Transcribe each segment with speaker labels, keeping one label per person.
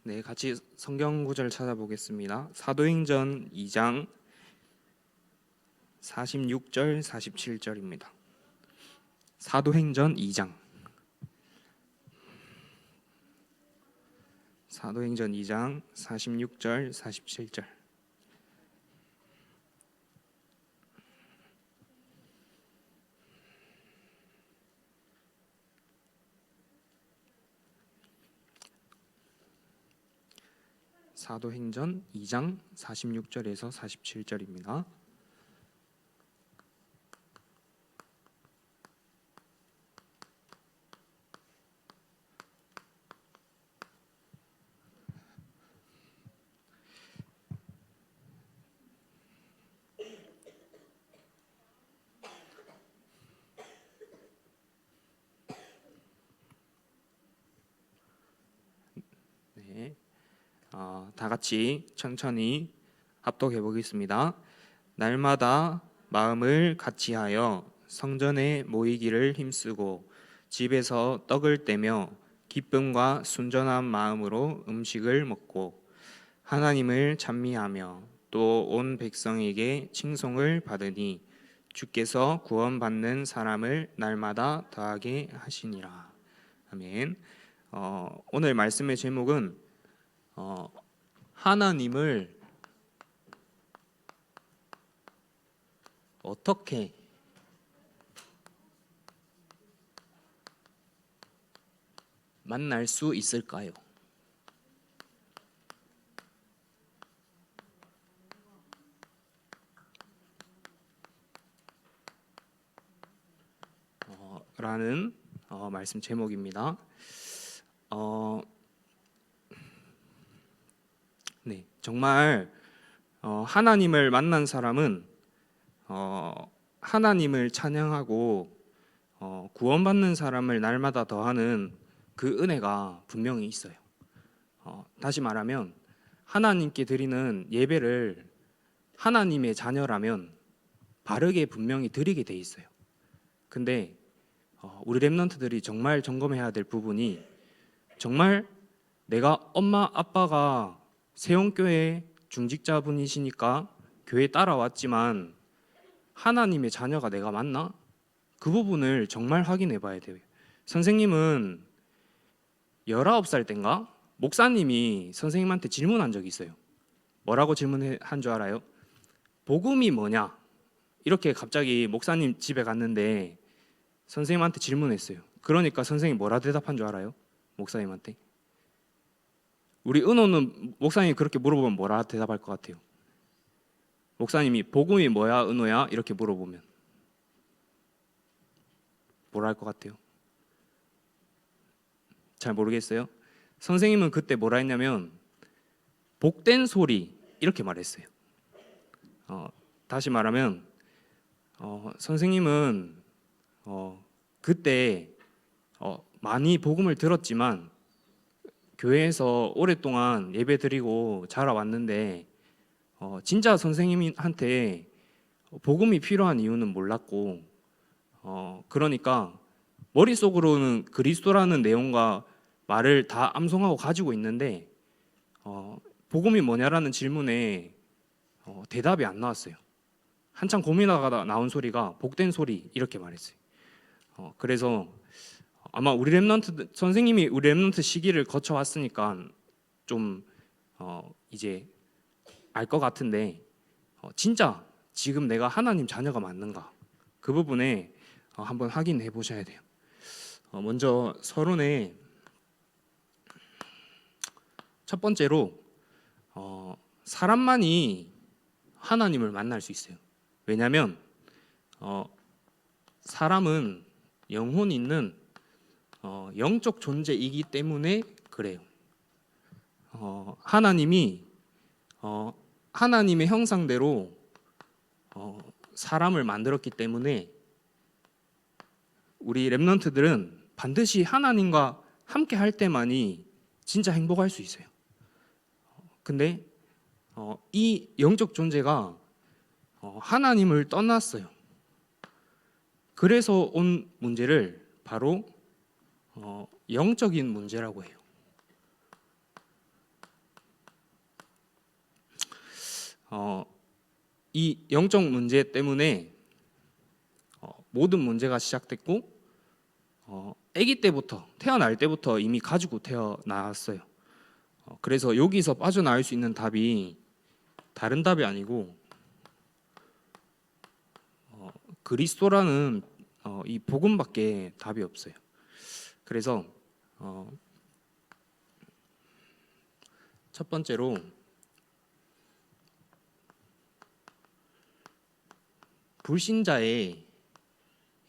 Speaker 1: 네, 같이 성경 구절 찾아보겠습니다. 사도행전 2장 46절 47절입니다. 사도행전 2장 46절 47절. 사도행전 2장 46절에서 47절입니다. 네, 다 같이 천천히 합독해 보겠습니다. 날마다 마음을 같이하여 성전에 모이기를 힘쓰고 집에서 떡을 떼며 기쁨과 순전한 마음으로 음식을 먹고 하나님을 찬미하며 또 온 백성에게 칭송을 받으니 주께서 구원받는 사람을 날마다 더하게 하시니라. 아멘. 오늘 말씀의 제목은 하나님을 어떻게 만날 수 있을까요? 라는 말씀 제목입니다. 네, 정말 하나님을 만난 사람은 하나님을 찬양하고 구원받는 사람을 날마다 더하는 그 은혜가 분명히 있어요. 다시 말하면 하나님께 드리는 예배를 하나님의 자녀라면 바르게 분명히 드리게 돼 있어요. 근데 우리 랩런트들이 정말 점검해야 될 부분이, 정말 내가 엄마 아빠가 세원교회 중직자분이시니까 교회 따라왔지만 하나님의 자녀가 내가 맞나? 그 부분을 정말 확인해 봐야 돼요. 선생님은 19살 땐가 목사님이 선생님한테 질문한 적이 있어요. 뭐라고 질문한 줄 알아요? 복음이 뭐냐? 이렇게 갑자기 목사님 집에 갔는데 선생님한테 질문했어요. 그러니까 선생님이 뭐라 대답한 줄 알아요? 목사님한테. 우리 은호는 목사님이 그렇게 물어보면 뭐라 대답할 것 같아요? 목사님이 복음이 뭐야 은호야? 이렇게 물어보면 뭐라 할 것 같아요? 잘 모르겠어요. 선생님은 그때 뭐라 했냐면 복된 소리 이렇게 말했어요. 다시 말하면 선생님은 그때 많이 복음을 들었지만 교회에서 오랫동안 예배 드리고 자라왔는데 진짜 선생님한테 복음이 필요한 이유는 몰랐고 그러니까 머릿속으로는 그리스도라는 내용과 말을 다 암송하고 가지고 있는데 복음이 뭐냐라는 질문에 대답이 안 나왔어요. 한참 고민하다가 나온 소리가 복된 소리 이렇게 말했어요. 그래서 아마 우리 랩런트 선생님이 우리 랩런트 시기를 거쳐왔으니까 좀 이제 알 것 같은데 진짜 지금 내가 하나님 자녀가 맞는가, 그 부분에 한번 확인해 보셔야 돼요. 먼저 서론에 첫 번째로 사람만이 하나님을 만날 수 있어요. 왜냐하면 사람은 영혼 있는 영적 존재이기 때문에 그래요. 하나님이 하나님의 형상대로 사람을 만들었기 때문에 우리 랩런트들은 반드시 하나님과 함께 할 때만이 진짜 행복할 수 있어요. 근데 이 영적 존재가 하나님을 떠났어요. 그래서 온 문제를 바로 영적인 문제라고 해요. 이 영적 문제 때문에 모든 문제가 시작됐고 아기 때부터 태어날 때부터 이미 가지고 태어났어요. 그래서 여기서 빠져나올 수 있는 답이 다른 답이 아니고 그리스도라는 이 복음밖에 답이 없어요. 그래서 첫 번째로 불신자의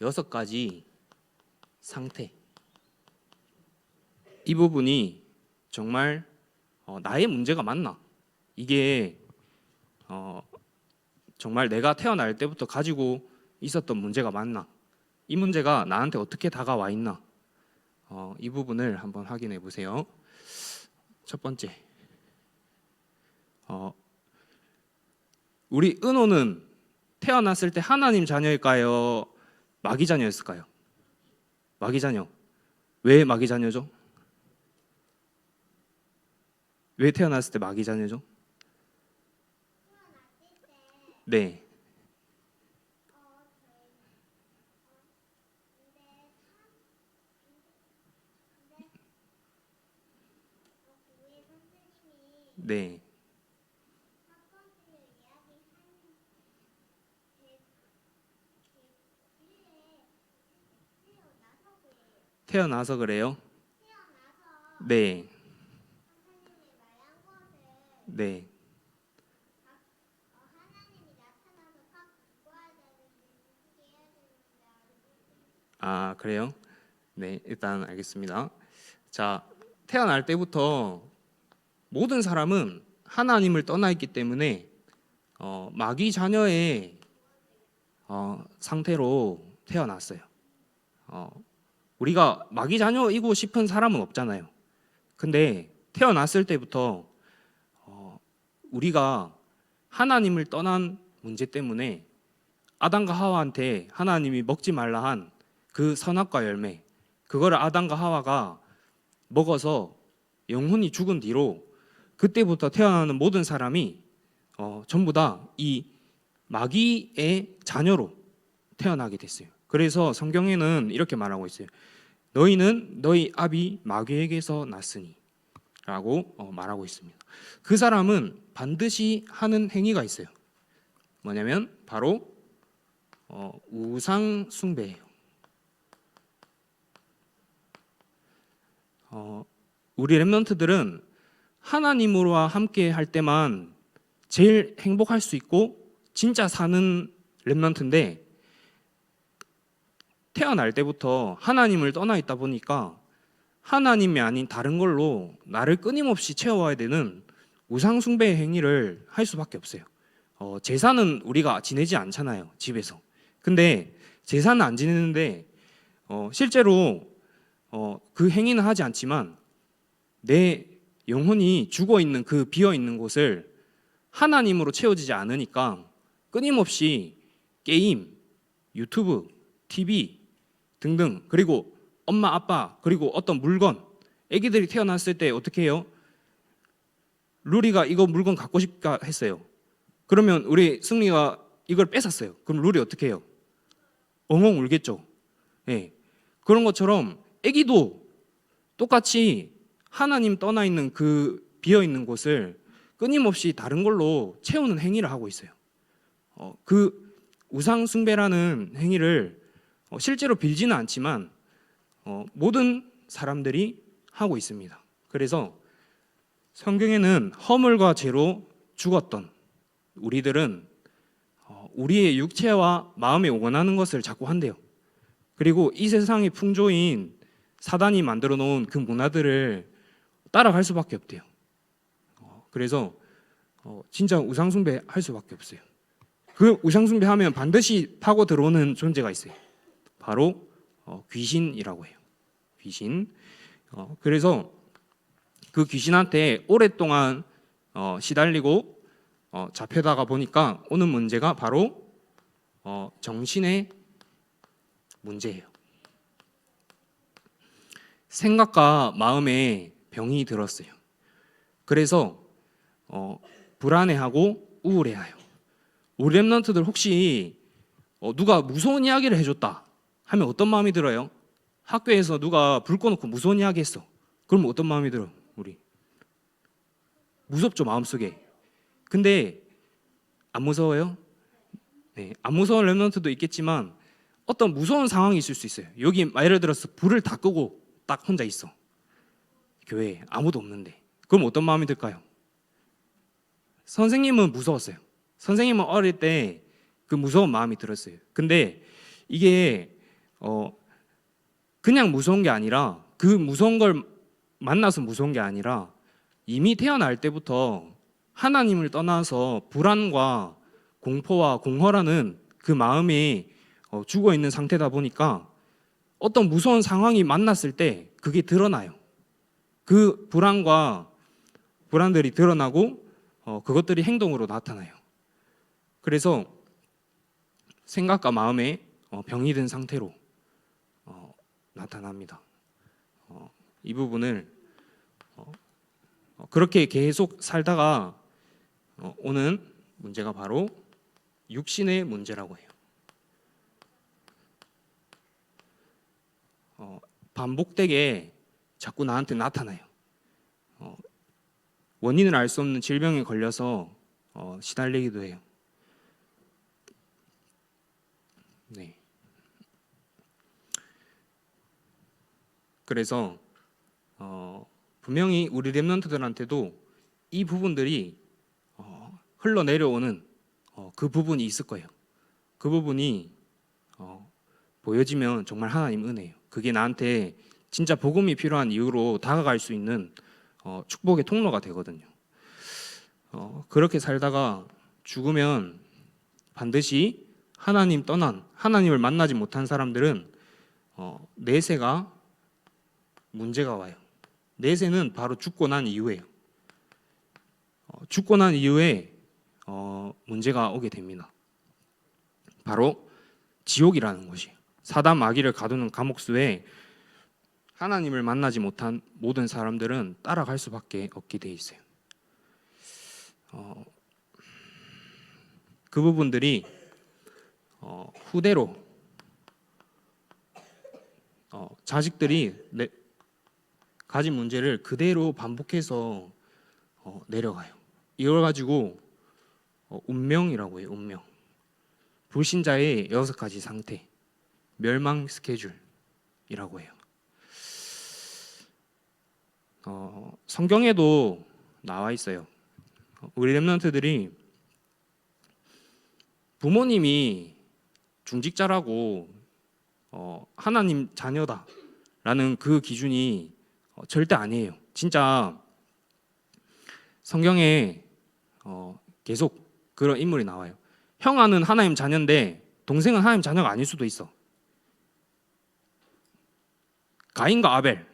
Speaker 1: 6가지 상태, 이 부분이 정말 나의 문제가 맞나? 이게 정말 내가 태어날 때부터 가지고 있었던 문제가 맞나? 이 문제가 나한테 어떻게 다가와 있나? 이 부분을 한번 확인해 보세요. 첫 번째, 우리 은호는 태어났을 때 하나님 자녀일까요? 마귀 자녀였을까요? 마귀 자녀. 왜 마귀 자녀죠? 왜 태어났을 때 마귀 자녀죠? 네. 네. 태어나서 그래요? 네. 네. 아, 그래요? 네, 일단 알겠습니다. 자, 태어날 때부터 모든 사람은 하나님을 떠나 있기 때문에 마귀 자녀의 상태로 태어났어요. 우리가 마귀 자녀이고 싶은 사람은 없잖아요. 근데 태어났을 때부터 우리가 하나님을 떠난 문제 때문에 아담과 하와한테 하나님이 먹지 말라 한 그 선악과 열매, 그거를 아담과 하와가 먹어서 영혼이 죽은 뒤로 그때부터 태어나는 모든 사람이 전부 다 이 마귀의 자녀로 태어나게 됐어요. 그래서 성경에는 이렇게 말하고 있어요. 너희는 너희 아비 마귀에게서 났으니 라고 말하고 있습니다. 그 사람은 반드시 하는 행위가 있어요. 뭐냐면 바로 우상 숭배예요. 우리 렘넌트들은 하나님으로와 함께 할 때만 제일 행복할 수 있고 진짜 사는 렘넌트인데, 태어날 때부터 하나님을 떠나 있다 보니까 하나님이 아닌 다른 걸로 나를 끊임없이 채워야 되는 우상 숭배의 행위를 할 수밖에 없어요. 제사는 우리가 지내지 않잖아요, 집에서. 근데 제사는 안 지내는데 실제로 그 행위는 하지 않지만 내 영혼이 죽어 있는 그 비어 있는 곳을 하나님으로 채워지지 않으니까 끊임없이 게임, 유튜브, TV 등등, 그리고 엄마, 아빠, 그리고 어떤 물건, 애기들이 태어났을 때 어떻게 해요? 루리가 이거 물건 갖고 싶다 했어요. 그러면 우리 승리가 이걸 뺏었어요. 그럼 루리 어떻게 해요? 엉엉 울겠죠. 네. 그런 것처럼 애기도 똑같이 하나님 떠나 있는 그 비어 있는 곳을 끊임없이 다른 걸로 채우는 행위를 하고 있어요. 그 우상 숭배라는 행위를 실제로 빌지는 않지만 모든 사람들이 하고 있습니다. 그래서 성경에는 허물과 죄로 죽었던 우리들은 우리의 육체와 마음에 원하는 것을 자꾸 한대요. 그리고 이 세상의 풍조인 사단이 만들어 놓은 그 문화들을 따라갈 수밖에 없대요. 그래서 진짜 우상숭배 할 수밖에 없어요. 그 우상숭배하면 반드시 파고 들어오는 존재가 있어요. 바로 귀신이라고 해요. 귀신. 그래서 그 귀신한테 오랫동안 시달리고 잡혀다가 보니까 오는 문제가 바로 정신의 문제예요. 생각과 마음에 병이 들었어요. 그래서 불안해하고 우울해해요. 우리 랩런트들 혹시 누가 무서운 이야기를 해줬다 하면 어떤 마음이 들어요? 학교에서 누가 불 꺼놓고 무서운 이야기 했어. 그러면 어떤 마음이 들어? 우리 무섭죠, 마음속에. 근데 안 무서워요? 네, 안 무서운 랩런트도 있겠지만 어떤 무서운 상황이 있을 수 있어요. 여기 예를 들어서 불을 다 끄고 딱 혼자 있어. 교회에 아무도 없는데. 그럼 어떤 마음이 들까요? 선생님은 무서웠어요. 선생님은 어릴 때 그 무서운 마음이 들었어요. 근데 이게 그냥 무서운 게 아니라, 그 무서운 걸 만나서 무서운 게 아니라 이미 태어날 때부터 하나님을 떠나서 불안과 공포와 공허라는 그 마음이 죽어 있는 상태다 보니까 어떤 무서운 상황이 만났을 때 그게 드러나요. 그 불안들이 드러나고 그것들이 행동으로 나타나요. 그래서 생각과 마음에 병이 든 상태로 나타납니다. 이 부분을 그렇게 계속 살다가 오는 문제가 바로 육신의 문제라고 해요. 반복되게 자꾸 나한테 나타나요. 원인을 알 수 없는 질병에 걸려서 시달리기도 해요. 네. 그래서 분명히 우리 랩런트들한테도 이 부분들이 흘러내려오는 그 부분이 있을 거예요. 그 부분이 보여지면 정말 하나님 은혜예요. 그게 나한테 진짜 복음이 필요한 이유로 다가갈 수 있는 축복의 통로가 되거든요. 그렇게 살다가 죽으면 반드시 하나님 떠난, 하나님을 만나지 못한 사람들은 내세가 문제가 와요. 내세는 바로 죽고 난 이후에요. 죽고 난 이후에 문제가 오게 됩니다. 바로 지옥이라는 것이에요. 사단 마귀를 가두는 감옥수에 하나님을 만나지 못한 모든 사람들은 따라갈 수밖에 없게 돼 있어요. 그 부분들이 후대로 자식들이 가진 문제를 그대로 반복해서 내려가요. 이걸 가지고 운명이라고 해요. 운명. 불신자의 6가지 상태, 멸망 스케줄이라고 해요. 성경에도 나와 있어요. 우리 랩런트들이 부모님이 중직자라고 하나님 자녀다라는 그 기준이 절대 아니에요. 진짜 성경에 계속 그런 인물이 나와요. 형아는 하나님 자녀인데 동생은 하나님 자녀가 아닐 수도 있어. 가인과 아벨.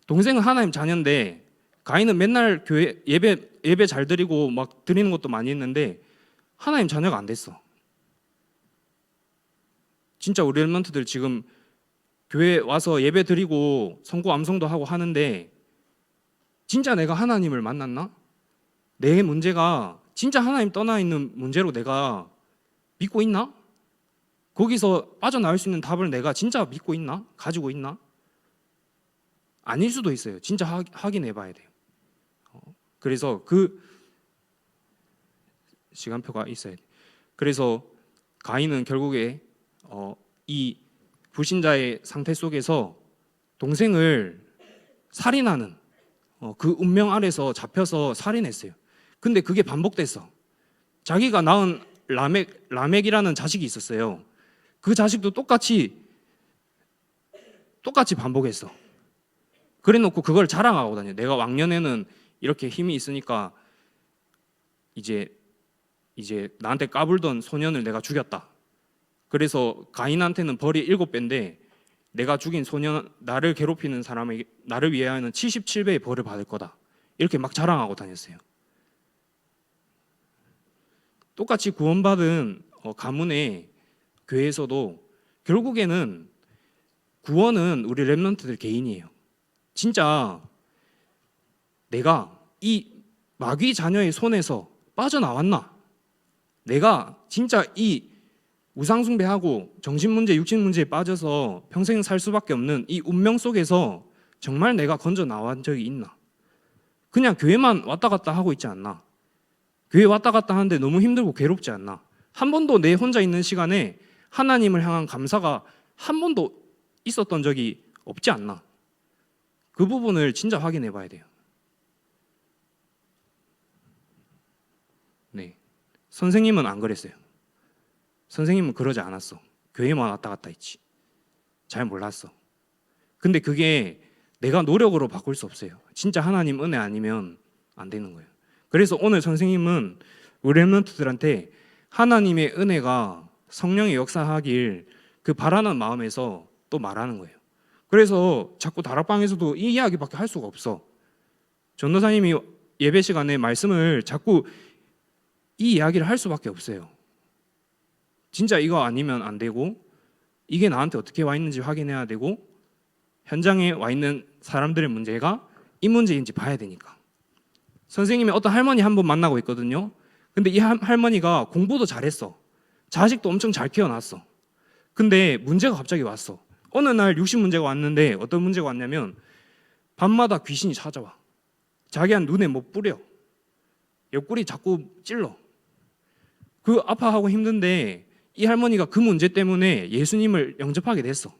Speaker 1: 동생은 하나님 자녀인데 가인은 맨날 교회 예배 잘 드리고 막 드리는 것도 많이 했는데 하나님 자녀가 안 됐어. 진짜 우리 랩런트들 지금 교회 와서 예배 드리고 성구 암송도 하고 하는데 진짜 내가 하나님을 만났나? 내 문제가 진짜 하나님 떠나 있는 문제로 내가 믿고 있나? 거기서 빠져나올 수 있는 답을 내가 진짜 믿고 있나? 가지고 있나? 아닐 수도 있어요. 진짜 확인해 봐야 돼요. 그래서 그 시간표가 있어야 돼요. 그래서 가인은 결국에 이 불신자의 상태 속에서 동생을 살인하는 그 운명 아래서 잡혀서 살인했어요. 근데 그게 반복됐어. 자기가 낳은 라멕이라는 자식이 있었어요. 그 자식도 똑같이 반복했어. 그래놓고 그걸 자랑하고 다녀. 내가 왕년에는 이렇게 힘이 있으니까 이제 나한테 까불던 소년을 내가 죽였다. 그래서 가인한테는 벌이 7배인데 내가 죽인 소년, 나를 괴롭히는 사람에게 나를 위하여는 77배의 벌을 받을 거다. 이렇게 막 자랑하고 다녔어요. 똑같이 구원받은 가문의 교회에서도 결국에는 구원은 우리 랩런트들 개인이에요. 진짜 내가 이 마귀 자녀의 손에서 빠져나왔나? 내가 진짜 이 우상숭배하고 정신문제, 육신문제에 빠져서 평생 살 수밖에 없는 이 운명 속에서 정말 내가 건져 나온 적이 있나? 그냥 교회만 왔다 갔다 하고 있지 않나? 교회 왔다 갔다 하는데 너무 힘들고 괴롭지 않나? 한 번도 내 혼자 있는 시간에 하나님을 향한 감사가 한 번도 있었던 적이 없지 않나? 그 부분을 진짜 확인해 봐야 돼요. 네. 선생님은 안 그랬어요. 선생님은 그러지 않았어. 교회만 왔다 갔다 했지. 잘 몰랐어. 근데 그게 내가 노력으로 바꿀 수 없어요. 진짜 하나님 은혜 아니면 안 되는 거예요. 그래서 오늘 선생님은 우리 렘넌트들한테 하나님의 은혜가 성령의 역사하길 그 바라는 마음에서 또 말하는 거예요. 그래서 자꾸 다락방에서도 이 이야기밖에 할 수가 없어. 전도사님이 예배 시간에 말씀을 자꾸 이 이야기를 할 수밖에 없어요. 진짜 이거 아니면 안 되고, 이게 나한테 어떻게 와 있는지 확인해야 되고, 현장에 와 있는 사람들의 문제가 이 문제인지 봐야 되니까. 선생님이 어떤 할머니 한 번 만나고 있거든요. 근데 이 할머니가 공부도 잘했어. 자식도 엄청 잘 키워놨어. 근데 문제가 갑자기 왔어. 어느 날 육신 문제가 왔는데 어떤 문제가 왔냐면 밤마다 귀신이 찾아와. 자기한 눈에 뭐 뿌려. 옆구리 자꾸 찔러. 그 아파하고 힘든데 이 할머니가 그 문제 때문에 예수님을 영접하게 됐어.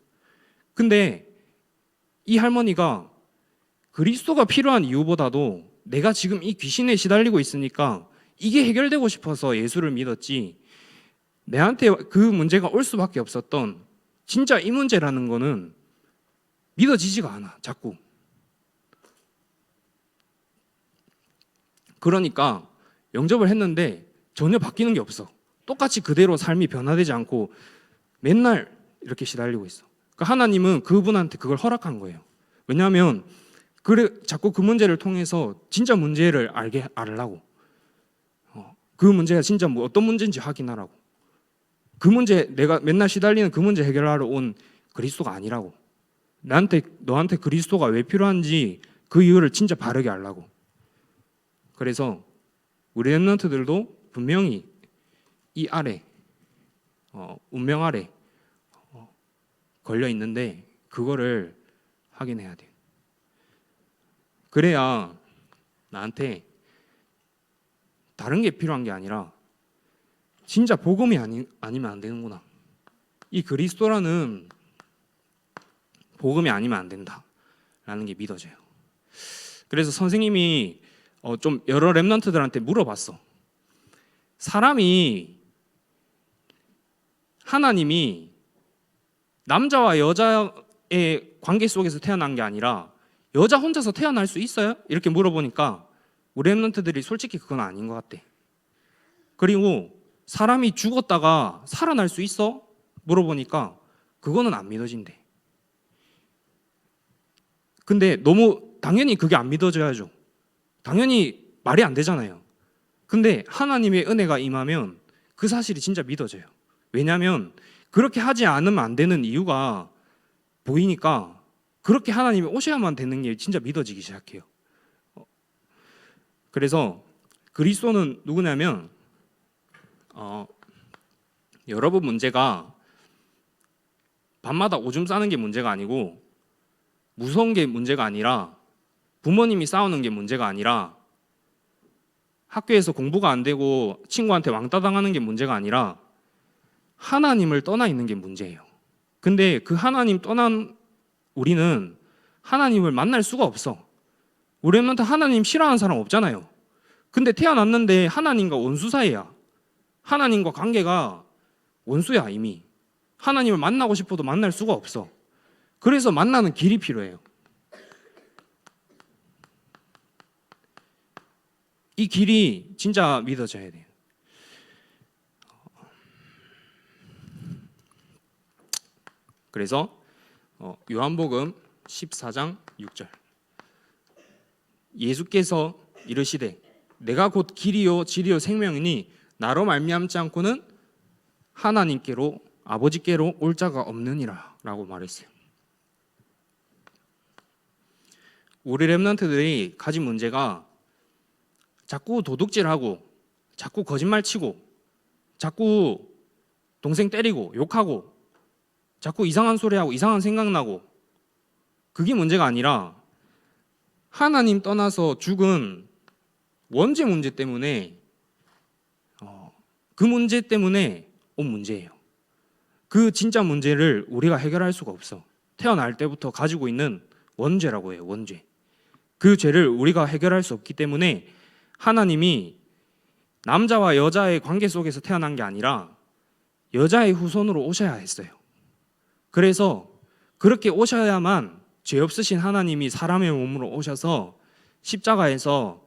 Speaker 1: 근데 이 할머니가 그리스도가 필요한 이유보다도 내가 지금 이 귀신에 시달리고 있으니까 이게 해결되고 싶어서 예수를 믿었지, 내한테 그 문제가 올 수밖에 없었던 진짜 이 문제라는 거는 믿어지지가 않아. 자꾸. 그러니까 영접을 했는데 전혀 바뀌는 게 없어. 똑같이 그대로 삶이 변화되지 않고 맨날 이렇게 시달리고 있어. 그러니까 하나님은 그분한테 그걸 허락한 거예요. 왜냐하면 자꾸 그 문제를 통해서 진짜 문제를 알라고. 그 문제가 진짜 뭐 어떤 문제인지 확인하라고. 그 문제, 내가 맨날 시달리는 그 문제 해결하러 온 그리스도가 아니라고. 너한테 그리스도가 왜 필요한지 그 이유를 진짜 바르게 알라고. 그래서 우리 렘넌트들도 분명히 이 아래, 운명 아래 걸려 있는데 그거를 확인해야 돼요. 그래야 나한테 다른 게 필요한 게 아니라 진짜 복음이 아니면 안 되는구나. 이 그리스도라는 복음이 아니면 안 된다라는 게 믿어져요. 그래서 선생님이 좀 여러 렘넌트들한테 물어봤어. 하나님이 남자와 여자의 관계 속에서 태어난 게 아니라 여자 혼자서 태어날 수 있어요? 이렇게 물어보니까 우리 렘넌트들이 솔직히 그건 아닌 것 같대. 그리고 사람이 죽었다가 살아날 수 있어? 물어보니까 그거는 안 믿어진대. 근데 너무 당연히 그게 안 믿어져야죠. 당연히 말이 안 되잖아요. 근데 하나님의 은혜가 임하면 그 사실이 진짜 믿어져요. 왜냐하면 그렇게 하지 않으면 안 되는 이유가 보이니까 그렇게 하나님이 오셔야만 되는 게 진짜 믿어지기 시작해요. 그래서 그리스도는 누구냐면 여러분 문제가 밤마다 오줌 싸는 게 문제가 아니고, 무서운 게 문제가 아니라, 부모님이 싸우는 게 문제가 아니라, 학교에서 공부가 안 되고 친구한테 왕따 당하는 게 문제가 아니라 하나님을 떠나 있는 게 문제예요. 근데 그 하나님 떠난 우리는 하나님을 만날 수가 없어. 우리한테 하나님 싫어하는 사람 없잖아요. 근데 태어났는데 하나님과 원수 사이야. 하나님과 관계가 원수야. 이미 하나님을 만나고 싶어도 만날 수가 없어. 그래서 만나는 길이 필요해요. 이 길이 진짜 믿어져야 돼요. 그래서 요한복음 14장 6절, 예수께서 이르시되 내가 곧 길이요 진리요 생명이니 나로 말미암지 않고는 하나님께로 아버지께로 올 자가 없느니라 라고 말했어요. 우리 렘넌트들이 가진 문제가 자꾸 도둑질하고 자꾸 거짓말 치고 자꾸 동생 때리고 욕하고 자꾸 이상한 소리 하고 이상한 생각 나고 그게 문제가 아니라 하나님 떠나서 죽은 원죄 문제 때문에 그 문제 때문에 온 문제예요. 그 진짜 문제를 우리가 해결할 수가 없어. 태어날 때부터 가지고 있는 원죄라고 해요. 원죄. 그 죄를 우리가 해결할 수 없기 때문에 하나님이 남자와 여자의 관계 속에서 태어난 게 아니라 여자의 후손으로 오셔야 했어요. 그래서 그렇게 오셔야만 죄 없으신 하나님이 사람의 몸으로 오셔서 십자가에서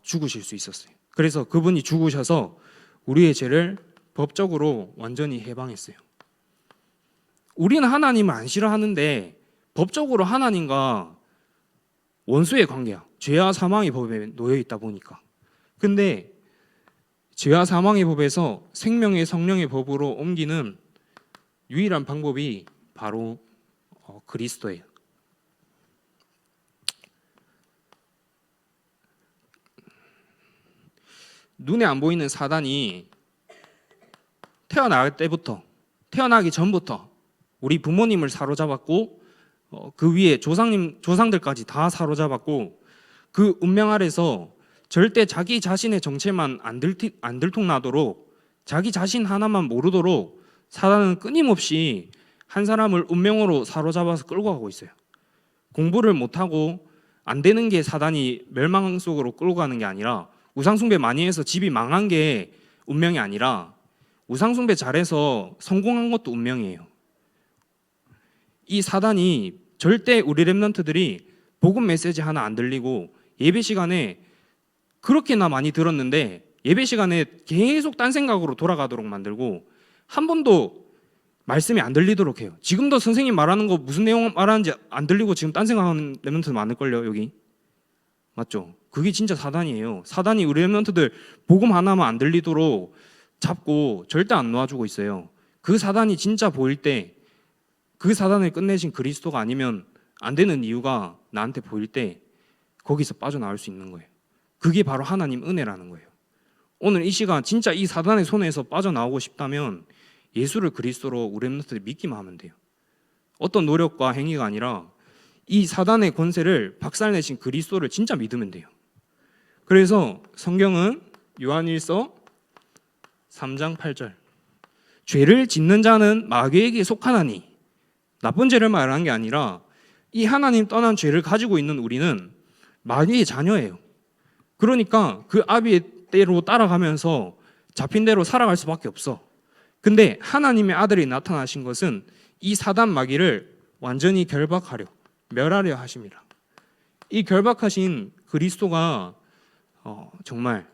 Speaker 1: 죽으실 수 있었어요. 그래서 그분이 죽으셔서 우리의 죄를 법적으로 완전히 해방했어요. 우리는 하나님을 안 싫어하는데 법적으로 하나님과 원수의 관계야. 죄와 사망의 법에 놓여 있다 보니까. 근데 죄와 사망의 법에서 생명의 성령의 법으로 옮기는 유일한 방법이 바로 그리스도예요. 눈에 안 보이는 사단이 태어나기 전부터 우리 부모님을 사로잡았고 그 위에 조상들까지 다 사로잡았고 그 운명 아래서 절대 자기 자신의 정체만 안 들통나도록 자기 자신 하나만 모르도록 사단은 끊임없이 한 사람을 운명으로 사로잡아서 끌고 가고 있어요. 공부를 못하고 안 되는 게 사단이 멸망 속으로 끌고 가는 게 아니라 우상숭배 많이 해서 집이 망한 게 운명이 아니라 우상숭배 잘해서 성공한 것도 운명이에요. 이 사단이 절대 우리 렘넌트들이 복음 메시지 하나 안 들리고 예배 시간에 그렇게나 많이 들었는데 예배 시간에 계속 딴 생각으로 돌아가도록 만들고 한 번도 말씀이 안 들리도록 해요. 지금도 선생님 말하는 거 무슨 내용 말하는지 안 들리고 지금 딴 생각하는 렘넌트 많을걸요, 여기. 맞죠? 그게 진짜 사단이에요. 사단이 우리 렘넌트들 복음 하나만 안 들리도록 잡고 절대 안 놓아주고 있어요. 그 사단이 진짜 보일 때 그 사단을 끝내신 그리스도가 아니면 안 되는 이유가 나한테 보일 때 거기서 빠져나올 수 있는 거예요. 그게 바로 하나님 은혜라는 거예요. 오늘 이 시간 진짜 이 사단의 손에서 빠져나오고 싶다면 예수를 그리스도로 우리 렘넌트들이 믿기만 하면 돼요. 어떤 노력과 행위가 아니라 이 사단의 권세를 박살내신 그리스도를 진짜 믿으면 돼요. 그래서 성경은 요한일서 3장 8절 죄를 짓는 자는 마귀에게 속하나니 나쁜 죄를 말하는 게 아니라 이 하나님 떠난 죄를 가지고 있는 우리는 마귀의 자녀예요. 그러니까 그 아비의 대로 따라가면서 잡힌 대로 살아갈 수밖에 없어. 근데 하나님의 아들이 나타나신 것은 이 사단 마귀를 완전히 결박하려 멸하려 하심이라. 이 결박하신 그리스도가 정말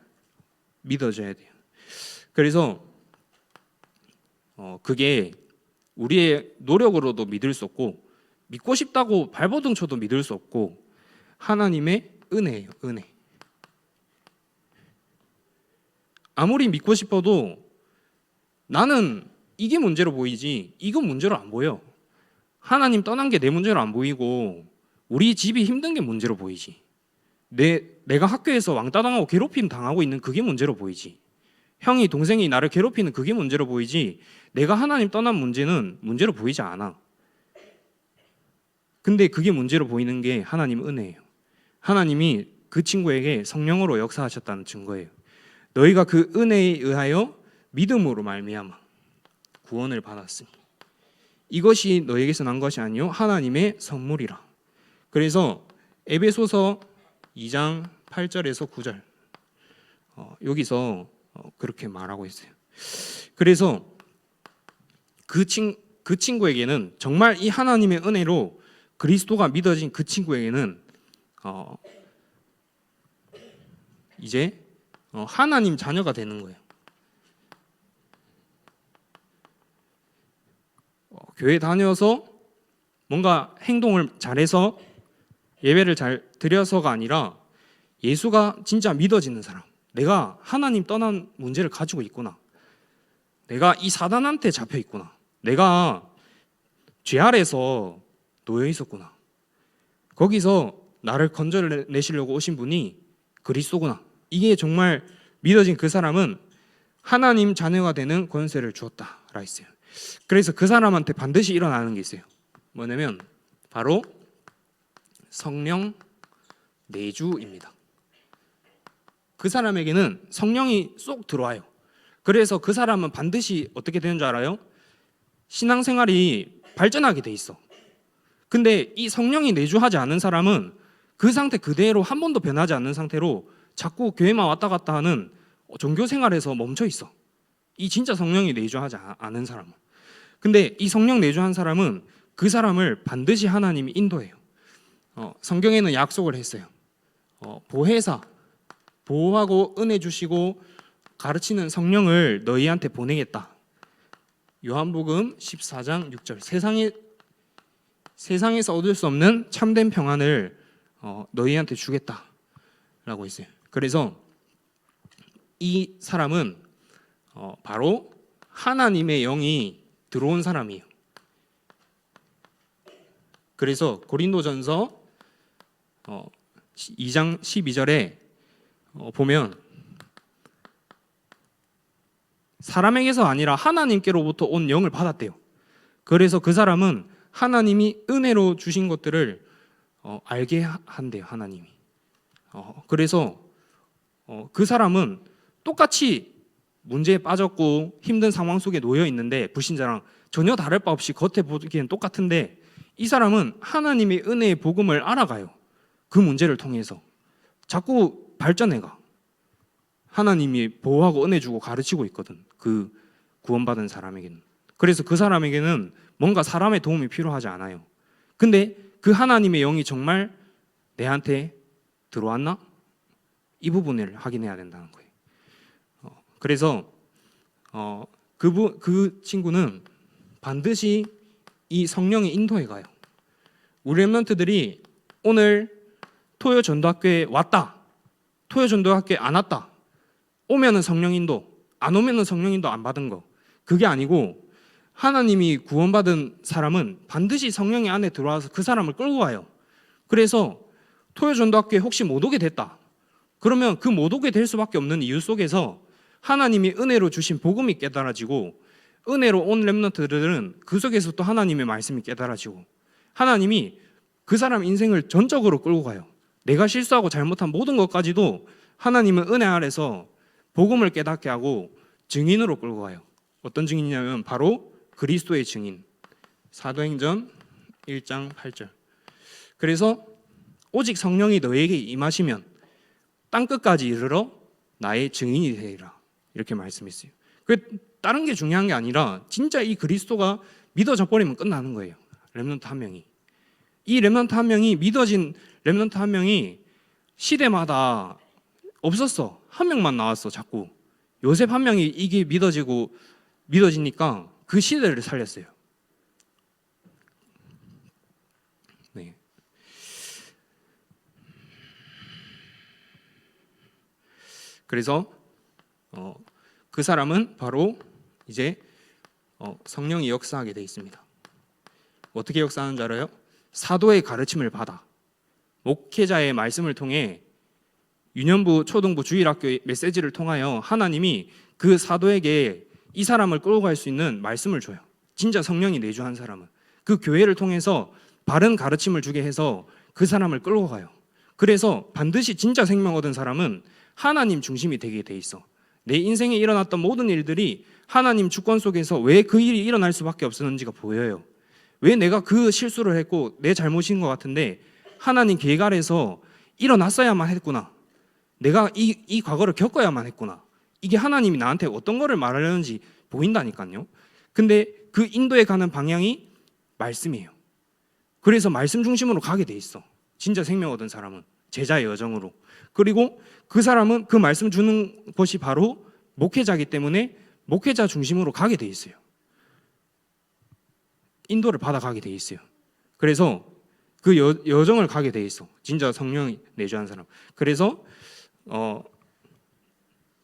Speaker 1: 믿어져야 돼요. 그래서 그게 우리의 노력으로도 믿을 수 없고 믿고 싶다고 발버둥 쳐도 믿을 수 없고 하나님의 은혜예요. 은혜. 아무리 믿고 싶어도 나는 이게 문제로 보이지 이건 문제로 안 보여. 하나님 떠난 게 내 문제로 안 보이고 우리 집이 힘든 게 문제로 보이지. 내가 학교에서 왕따 당하고 괴롭힘 당하고 있는 그게 문제로 보이지. 형이 동생이 나를 괴롭히는 그게 문제로 보이지 내가 하나님 떠난 문제는 문제로 보이지 않아. 근데 그게 문제로 보이는 게 하나님 은혜예요. 하나님이 그 친구에게 성령으로 역사하셨다는 증거예요. 너희가 그 은혜에 의하여 믿음으로 말미암아 구원을 받았으니 이것이 너희에게서 난 것이 아니요 하나님의 선물이라. 그래서 에베소서 2장 8절에서 9절 여기서 그렇게 말하고 있어요. 그래서 그 친구에게는 정말 이 하나님의 은혜로 그리스도가 믿어진 그 친구에게는 이제 하나님 자녀가 되는 거예요. 교회 다녀서 뭔가 행동을 잘해서 예배를 잘 드려서가 아니라 예수가 진짜 믿어지는 사람. 내가 하나님 떠난 문제를 가지고 있구나. 내가 이 사단한테 잡혀 있구나. 내가 죄 아래서 놓여 있었구나. 거기서 나를 건져내시려고 오신 분이 그리스도구나. 이게 정말 믿어진 그 사람은 하나님 자녀가 되는 권세를 주었다라 했어요. 그래서 그 사람한테 반드시 일어나는 게 있어요. 뭐냐면 바로 성령 내주입니다. 그 사람에게는 성령이 쏙 들어와요. 그래서 그 사람은 반드시 어떻게 되는 줄 알아요? 신앙생활이 발전하게 돼 있어. 근데 이 성령이 내주하지 않은 사람은 그 상태 그대로 한 번도 변하지 않는 상태로 자꾸 교회만 왔다 갔다 하는 종교 생활에서 멈춰 있어. 이 진짜 성령이 내주하지 않은 사람은. 근데 이 성령 내주한 사람은 그 사람을 반드시 하나님이 인도해요. 성경에는 약속을 했어요. 보혜사, 보호하고 은혜 주시고 가르치는 성령을 너희한테 보내겠다. 요한복음 14장 6절. 세상에서 얻을 수 없는 참된 평안을 너희한테 주겠다라고 했어요. 그래서 이 사람은 바로 하나님의 영이 들어온 사람이에요. 그래서 고린도전서 2장 12절에 보면 사람에게서 아니라 하나님께로부터 온 영을 받았대요. 그래서 그 사람은 하나님이 은혜로 주신 것들을 알게 한대요. 하나님이. 그래서 그 사람은 똑같이 문제에 빠졌고 힘든 상황 속에 놓여 있는데 불신자랑 전혀 다를 바 없이 겉에 보기엔 똑같은데 이 사람은 하나님의 은혜의 복음을 알아가요. 그 문제를 통해서 자꾸 발전해가. 하나님이 보호하고 은혜 주고 가르치고 있거든. 그 구원받은 사람에게는. 그래서 그 사람에게는 뭔가 사람의 도움이 필요하지 않아요. 근데 그 하나님의 영이 정말 내한테 들어왔나? 이 부분을 확인해야 된다는 거예요. 그래서 그 친구는 반드시 이 성령의 인도에 가요. 우리 랩런트들이 오늘 토요 전도학교에 왔다. 토요 전도학교에 안 왔다. 오면은 성령 인도, 안 오면은 성령 인도 안 받은 거. 그게 아니고 하나님이 구원받은 사람은 반드시 성령이 안에 들어와서 그 사람을 끌고 가요. 그래서 토요 전도학교에 혹시 못 오게 됐다. 그러면 그 못 오게 될 수밖에 없는 이유 속에서 하나님이 은혜로 주신 복음이 깨달아지고 은혜로 온 렘넌트들은 그 속에서 또 하나님의 말씀이 깨달아지고 하나님이 그 사람 인생을 전적으로 끌고 가요. 내가 실수하고 잘못한 모든 것까지도 하나님은 은혜 아래서 복음을 깨닫게 하고 증인으로 끌고 가요. 어떤 증인이냐면 바로 그리스도의 증인. 사도행전 1장 8절. 그래서 오직 성령이 너에게 임하시면 땅끝까지 이르러 나의 증인이 되리라. 이렇게 말씀했어요. 다른 게 중요한 게 아니라 진짜 이 그리스도가 믿어져 버리면 끝나는 거예요. 렘넌트 한 명이. 이 렘넌트 한 명이 믿어진 렘넌트 한 명이 시대마다 없었어. 한 명만 나왔어. 자꾸 요셉 한 명이 이게 믿어지니까 그 시대를 살렸어요. 네. 그래서 그 사람은 바로 이제 성령이 역사하게 돼 있습니다. 어떻게 역사하는 줄 알아요? 사도의 가르침을 받아 목회자의 말씀을 통해 유년부, 초등부, 주일학교 메시지를 통하여 하나님이 그 사도에게 이 사람을 끌고 갈 수 있는 말씀을 줘요. 진짜 성령이 내주한 사람은 그 교회를 통해서 바른 가르침을 주게 해서 그 사람을 끌고 가요. 그래서 반드시 진짜 생명 얻은 사람은 하나님 중심이 되게 돼 있어. 내 인생에 일어났던 모든 일들이 하나님 주권 속에서 왜 그 일이 일어날 수밖에 없었는지가 보여요. 왜 내가 그 실수를 했고 내 잘못인 것 같은데 하나님 계획 아래서 일어났어야만 했구나. 내가 이 과거를 겪어야만 했구나. 이게 하나님이 나한테 어떤 거를 말하려는지 보인다니까요. 근데 그 인도에 가는 방향이 말씀이에요. 그래서 말씀 중심으로 가게 돼 있어. 진짜 생명 얻은 사람은 제자의 여정으로. 그리고 그 사람은 그 말씀 주는 것이 바로 목회자이기 때문에 목회자 중심으로 가게 돼 있어요. 인도를 받아가게 돼 있어요. 그래서 그 여정을 가게 돼 있어. 진짜 성령이 내주한 사람. 그래서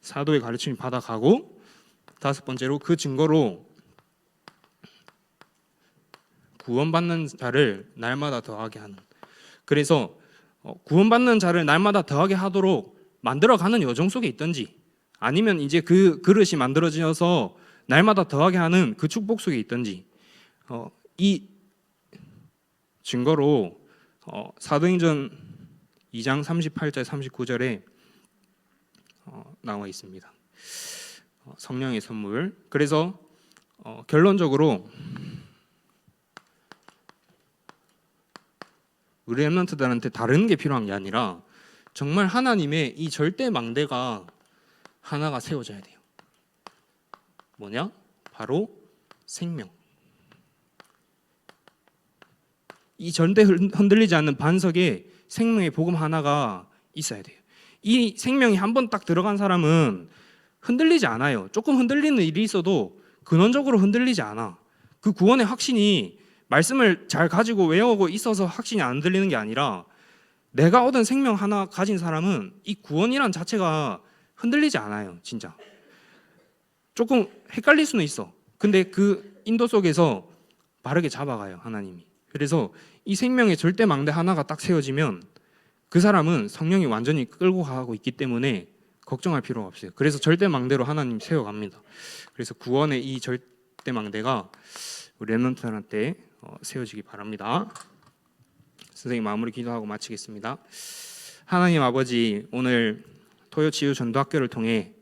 Speaker 1: 사도의 가르침을 받아가고 다섯 번째로 그 증거로 구원받는 자를 날마다 더하게 하는. 그래서 구원받는 자를 날마다 더하게 하도록 만들어가는 여정 속에 있든지 아니면 이제 그 그릇이 만들어져서 날마다 더하게 하는 그 축복 속에 있든지, 이 증거로 사도행전 2장 38절 39절에 나와 있습니다. 성령의 선물. 그래서 결론적으로 우리 렘넌트들한테 다른 게 필요한 게 아니라 정말 하나님의 이 절대 망대가 하나가 세워져야 돼요. 뭐냐? 바로 생명. 이 절대 흔들리지 않는 반석에 생명의 복음 하나가 있어야 돼요. 이 생명이 한번 딱 들어간 사람은 흔들리지 않아요. 조금 흔들리는 일이 있어도 근원적으로 흔들리지 않아. 그 구원의 확신이 말씀을 잘 가지고 외우고 있어서 확신이 안 들리는 게 아니라, 내가 얻은 생명 하나 가진 사람은 이 구원이란 자체가 흔들리지 않아요. 진짜 조금 헷갈릴 수는 있어. 근데 그 인도 속에서 바르게 잡아가요, 하나님이. 그래서 이 생명의 절대 망대 하나가 딱 세워지면 그 사람은 성령이 완전히 끌고 가고 있기 때문에 걱정할 필요가 없어요. 그래서 절대 망대로 하나님 세워갑니다. 그래서 구원의 이 절대 망대가 우리 렘넌트들한테 세워지기 바랍니다. 선생님 마무리 기도하고 마치겠습니다. 하나님 아버지, 오늘 토요치유 전도학교를 통해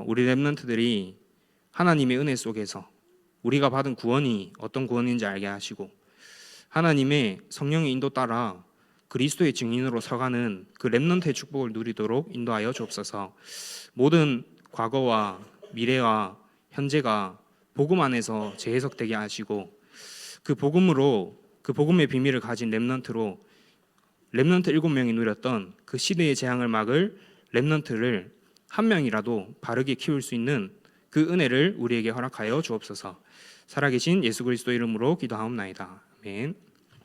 Speaker 1: 우리 렘넌트들이 하나님의 은혜 속에서 우리가 받은 구원이 어떤 구원인지 알게 하시고, 하나님의 성령의 인도 따라 그리스도의 증인으로 서가는 그 렘넌트의 축복을 누리도록 인도하여 주옵소서. 모든 과거와 미래와 현재가 복음 안에서 재해석되게 하시고, 그 복음으로, 그 복음의 비밀을 가진 렘넌트로 렘넌트 7명이 누렸던 그 시대의 재앙을 막을 렘넌트를 한 명이라도 바르게 키울 수 있는 그 은혜를 우리에게 허락하여 주옵소서. 살아계신 예수 그리스도 이름으로 기도하옵나이다. 아멘.